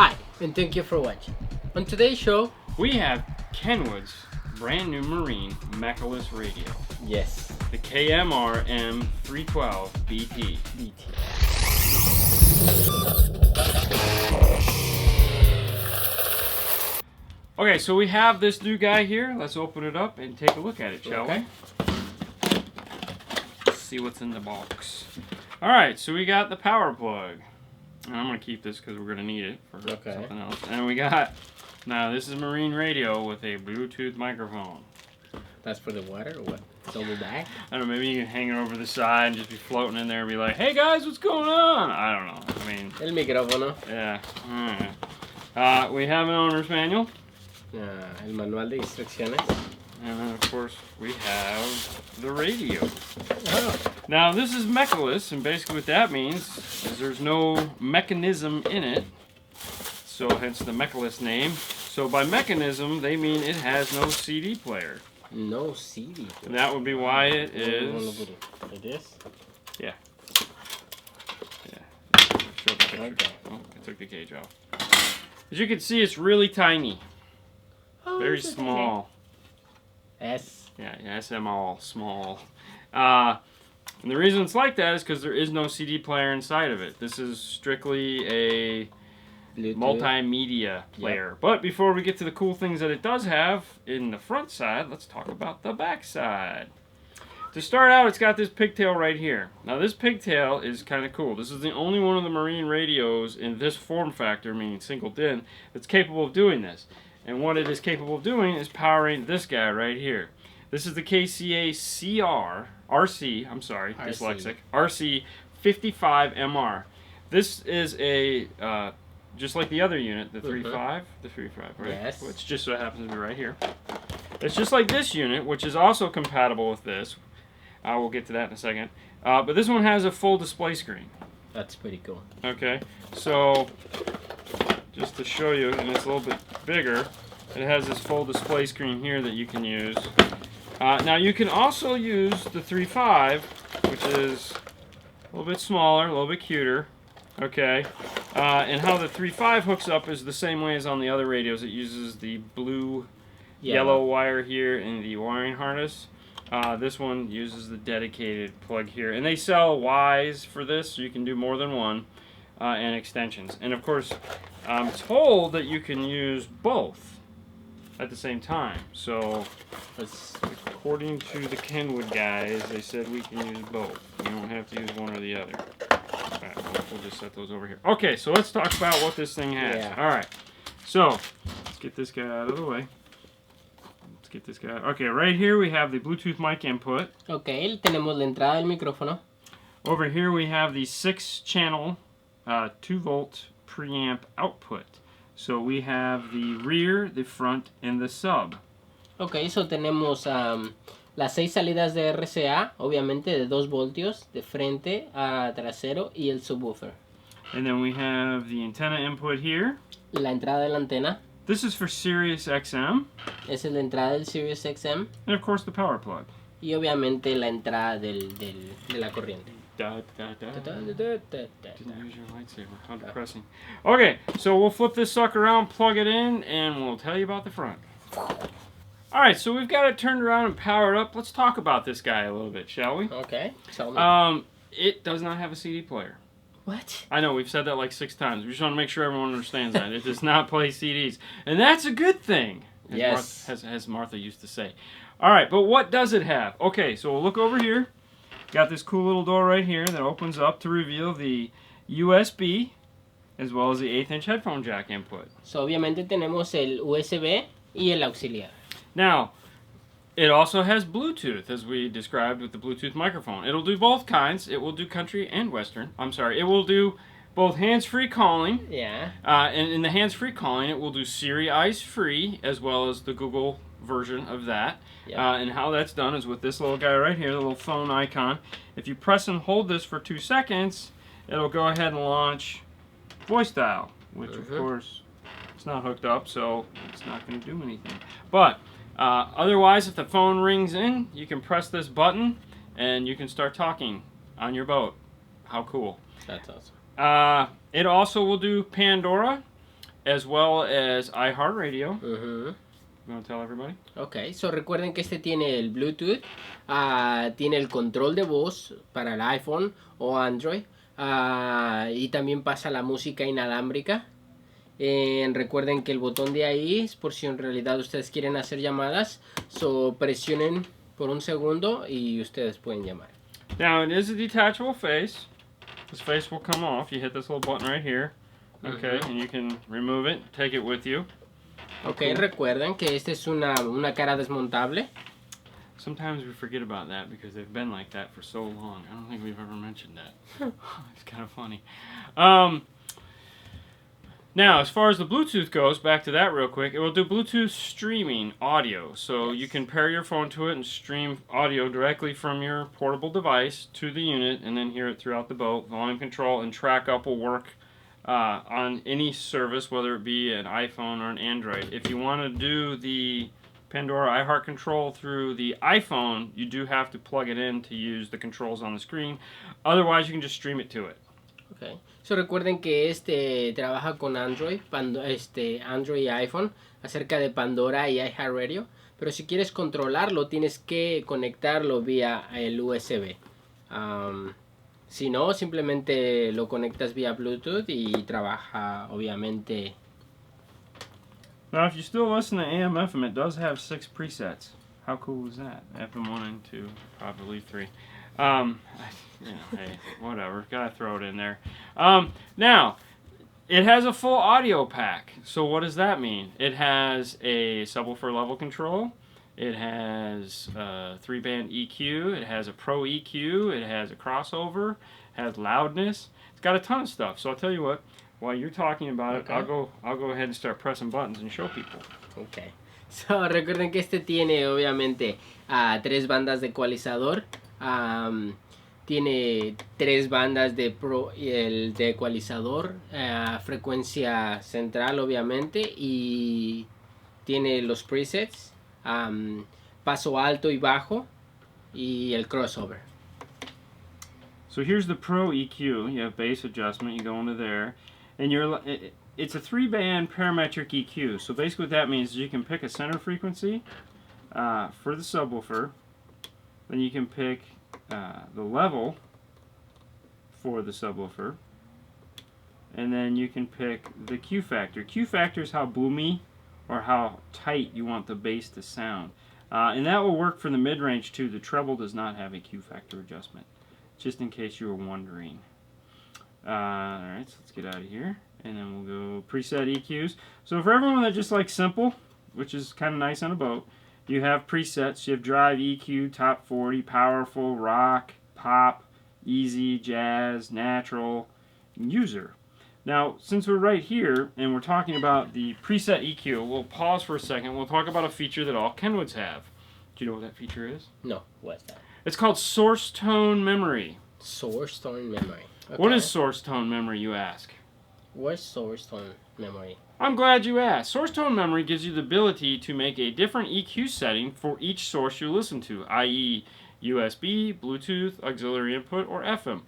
Hi, and thank you for watching. On today's show, we have Kenwood's brand new marine mechaless radio. Yes. The KMR M312BT. Okay, so we have this new guy here. Let's open it up and take a look at it, shall we? Let's see what's in the box. Alright, so we got the power plug. And I'm going to keep this because we're going to need it for something else. And we got, now this is a marine radio with a Bluetooth microphone. That's for the water or what? Double back? I don't know, maybe you can hang it over the side and just be floating in there and be like, hey guys, what's going on? I don't know. I mean... El micrófono. Yeah. We have an owner's manual. El manual de instrucciones. And then, of course, we have the radio. Oh. Now, this is mechaless, and basically what that means is there's no mechanism in it. So, hence the mechaless name. So, by mechanism, they mean it has no CD player. No CD. And that would be why it is... Like this? Yeah. Yeah. Show the picture. Okay. Oh, I took the cage off. As you can see, it's really tiny. Oh, very small. S. Yeah, small. And the reason it's like that is because there is no CD player inside of it. This is strictly a Bluetooth multimedia player. Yep. But before we get to the cool things that it does have in the front side, let's talk about the back side. To start out, it's got this pigtail right here. Now this pigtail is kind of cool. This is the only one of the marine radios in this form factor, meaning single DIN, that's capable of doing this. And what it is capable of doing is powering this guy right here. This is the KCA dyslexic, RC55MR. This is a, just like the other unit, the 3.5, right? Yes. Which just so happens to be right here. It's just like this unit, which is also compatible with this. We'll get to that in a second. But this one has a full display screen. That's pretty cool. Okay, so... just to show you, and it's a little bit bigger, it has this full display screen here that you can use. Now you can also use the 3.5, which is a little bit smaller, a little bit cuter. Okay, and how the 3.5 hooks up is the same way as on the other radios. It uses the blue, yellow wire here in the wiring harness. This one uses the dedicated plug here, and they sell Ys for this, so you can do more than one. And extensions. And of course, I'm told that you can use both at the same time. So, according to the Kenwood guys, they said we can use both. You don't have to use one or the other. Alright, we'll just set those over here. Okay, so let's talk about what this thing has. Yeah. Alright, so let's get this guy out of the way. Let's get this guy out. Okay, right here we have the Bluetooth mic input. Okay, tenemos la entrada del micrófono. Over here we have the 6-channel 2-volt preamp output. So we have the rear, the front, and the sub. Ok, so tenemos las 6 salidas de RCA, obviamente de 2 voltios, de frente a trasero, y el subwoofer. And then we have the antenna input here. La entrada de la antena. This is for Sirius XM. Esa es la entrada del Sirius XM. And of course the power plug. Y obviamente la entrada de la corriente. Didn't use your lightsaber. How depressing. Okay, so we'll flip this sucker around, plug it in, and we'll tell you about the front. Alright, so we've got it turned around and powered up. Let's talk about this guy a little bit, shall we? Okay. It does not have a CD player. What? I know, we've said that like 6 times. We just want to make sure everyone understands that. It does not play CDs. And that's a good thing, as Martha used to say. Alright, but what does it have? Okay, so we'll look over here. Got this cool little door right here that opens up to reveal the USB as well as the 1/8" headphone jack input. So obviamente tenemos el USB y el auxiliar. Now, it also has Bluetooth as we described with the Bluetooth microphone. It'll do both kinds. It will do country and western. I'm sorry, it will do both hands-free calling. Yeah. And in the hands-free calling, it will do Siri Eyes Free as well as the Google version of that. Yep. And how that's done is with this little guy right here, the little phone icon. If you press and hold this for 2 seconds, it'll go ahead and launch voice dial, which of course it's not hooked up, so it's not going to do anything. But otherwise, if the phone rings in, you can press this button and you can start talking on your boat. How cool. That's awesome. It also will do Pandora. as well as iHeartRadio. Ujú. You want to tell everybody? Ok, so recuerden que este tiene el Bluetooth, tiene el control de voz para el iPhone o Android, y también pasa la música inalámbrica. Recuerden que el botón de ahí es por si en realidad ustedes quieren hacer llamadas, so presionen por un segundo y ustedes pueden llamar. Now it is a detachable face. This face will come off. You hit this little button right here. Okay, and you can remove it, take it with you. Ok, recuerden que esta es una cara desmontable. Sometimes we forget about that because they've been like that for so long. I don't think we've ever mentioned that. It's kind of funny. Now, as far as the Bluetooth goes, back to that real quick, it will do Bluetooth streaming audio. So you can pair your phone to it and stream audio directly from your portable device to the unit and then hear it throughout the boat. Volume control and track up will work on any service, whether it be an iPhone or an Android. If you want to do the Pandora iHeart control through the iPhone, you do have to plug it in to use the controls on the screen. Otherwise, you can just stream it to it. Okay. So recuerden que este trabaja con Android, Android y iPhone acerca de Pandora y iHeartRadio, pero si quieres controlarlo tienes que conectarlo vía el USB. Si no, simplemente lo conectas vía Bluetooth y trabaja obviamente. Now, if you still listen to AM FM, it does have 6 presets. How cool is that? FM 1 and 2, probably 3. Hey, whatever. Gotta throw it in there. Now, it has a full audio pack. So what does that mean? It has a subwoofer level control. It has a 3-band EQ. It has a Pro EQ. It has a crossover. It has loudness. It's got a ton of stuff. So I'll tell you what. While you're talking about it, I'll go ahead and start pressing buttons and show people. Okay. So recuerden que este tiene obviamente 3 bandas de ecualizador. Tiene 3 bandas de Pro y el de ecualizador, frecuencia central obviamente, y tiene los presets, paso alto y bajo, y el crossover. So here's the Pro EQ. You have bass adjustment. You go into there, and it's a 3-band parametric EQ. So basically what that means is you can pick a center frequency for the subwoofer. Then you can pick the level for the subwoofer, and then you can pick the Q factor. Q factor is how boomy or how tight you want the bass to sound, and that will work for the mid-range too. The treble does not have a Q factor adjustment, just in case you were wondering. Alright, so let's get out of here, and then we'll go preset EQs. So for everyone that just likes simple, which is kind of nice on a boat, you have presets. You have drive, EQ, top 40, powerful, rock, pop, easy, jazz, natural, and user. Now, since we're right here and we're talking about the preset EQ, we'll pause for a second. We'll talk about a feature that all Kenwoods have. Do you know what that feature is? No, what's that? It's called source tone memory. Source tone memory. Okay. What is source tone memory, you ask? What's source tone memory? I'm glad you asked. Source tone memory gives you the ability to make a different EQ setting for each source you listen to, i.e. USB, Bluetooth, auxiliary input, or FM.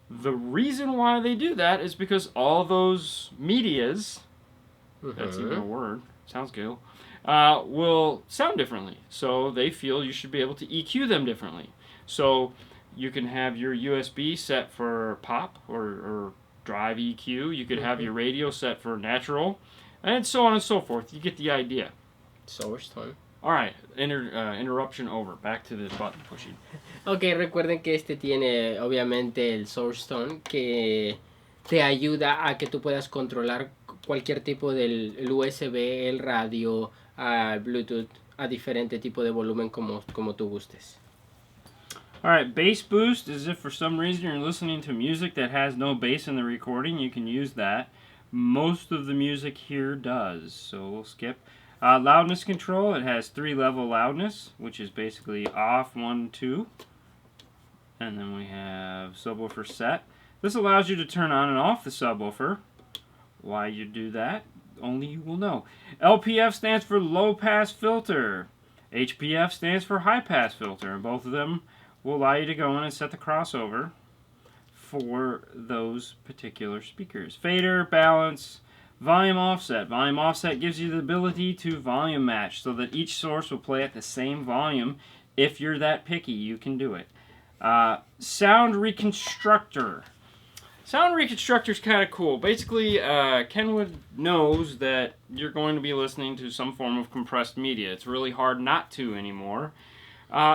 The reason why they do that is because all those medias, that's even a word, sounds good, will sound differently. So they feel you should be able to EQ them differently. So you can have your USB set for pop or drive EQ. You could have your radio set for natural, and so on and so forth. You get the idea. Source tone. Alright, interruption over. Back to the button pushing. Ok, recuerden que este tiene obviamente el source tone que te ayuda a que tú puedas controlar cualquier tipo del USB, el radio, Bluetooth, a diferente tipo de volumen como tú gustes. Alright, bass boost is if for some reason you're listening to music that has no bass in the recording, you can use that. Most of the music here does, so we'll skip. Loudness control, it has 3-level loudness, which is basically off, 1, 2. And then we have subwoofer set. This allows you to turn on and off the subwoofer. Why you do that, only you will know. LPF stands for low pass filter. HPF stands for high pass filter, and both of them will allow you to go in and set the crossover for those particular speakers. Fader, balance, Volume offset. Volume offset gives you the ability to volume match so that each source will play at the same volume. If you're that picky, you can do it. Sound reconstructor. Sound reconstructor is kind of cool. Basically, Kenwood knows that you're going to be listening to some form of compressed media. It's really hard not to anymore.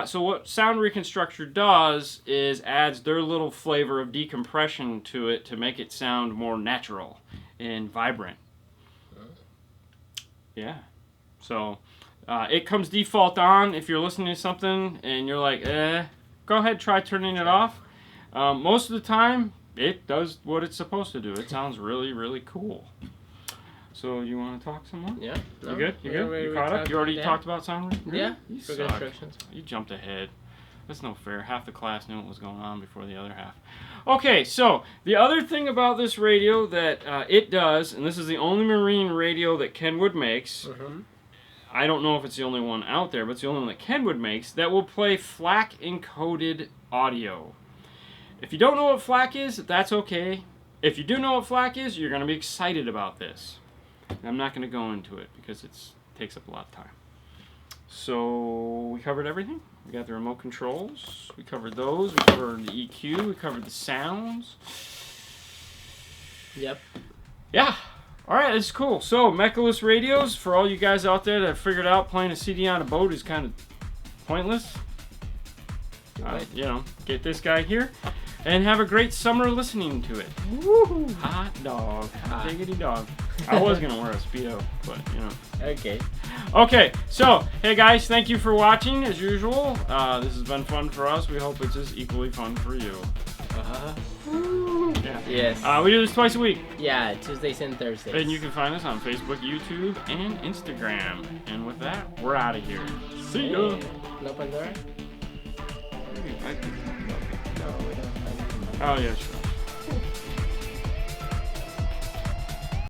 So what Sound Reconstructor does is adds their little flavor of decompression to it to make it sound more natural and vibrant. Yeah. So it comes default on if you're listening to something and you're like, go ahead, try turning it off. Most of the time, it does what it's supposed to do. It sounds really, really cool. So you want to talk some more? Yeah. No, you good? You good? You caught up? You already talked about sound? Really? Yeah. You For suck. instructions. You jumped ahead. That's no fair. Half the class knew what was going on before the other half. Okay, so the other thing about this radio that it does, and this is the only marine radio that Kenwood makes. Mm-hmm. I don't know if it's the only one out there, but it's the only one that Kenwood makes that will play FLAC encoded audio. If you don't know what FLAC is, that's okay. If you do know what FLAC is, you're going to be excited about this. I'm not going to go into it because it takes up a lot of time. So we covered everything. We got the remote controls. We covered those. We covered the EQ. We covered the sounds. Yep. Yeah. All right, that's cool. So Mechaless radios, for all you guys out there that have figured out playing a CD on a boat is kind of pointless. You know, get this guy here. And have a great summer listening to it. Woohoo! Hot dog. Hot diggity dog. I was going to wear a Speedo, but, you know. Okay. Okay, so, hey guys, thank you for watching, as usual. This has been fun for us. We hope it's as equally fun for you. Yeah. Yes. We do this twice a week. Yeah, Tuesdays and Thursdays. And you can find us on Facebook, YouTube, and Instagram. And with that, we're out of here. See ya! Open door? I think- No, we don't have. Oh, yeah, sure.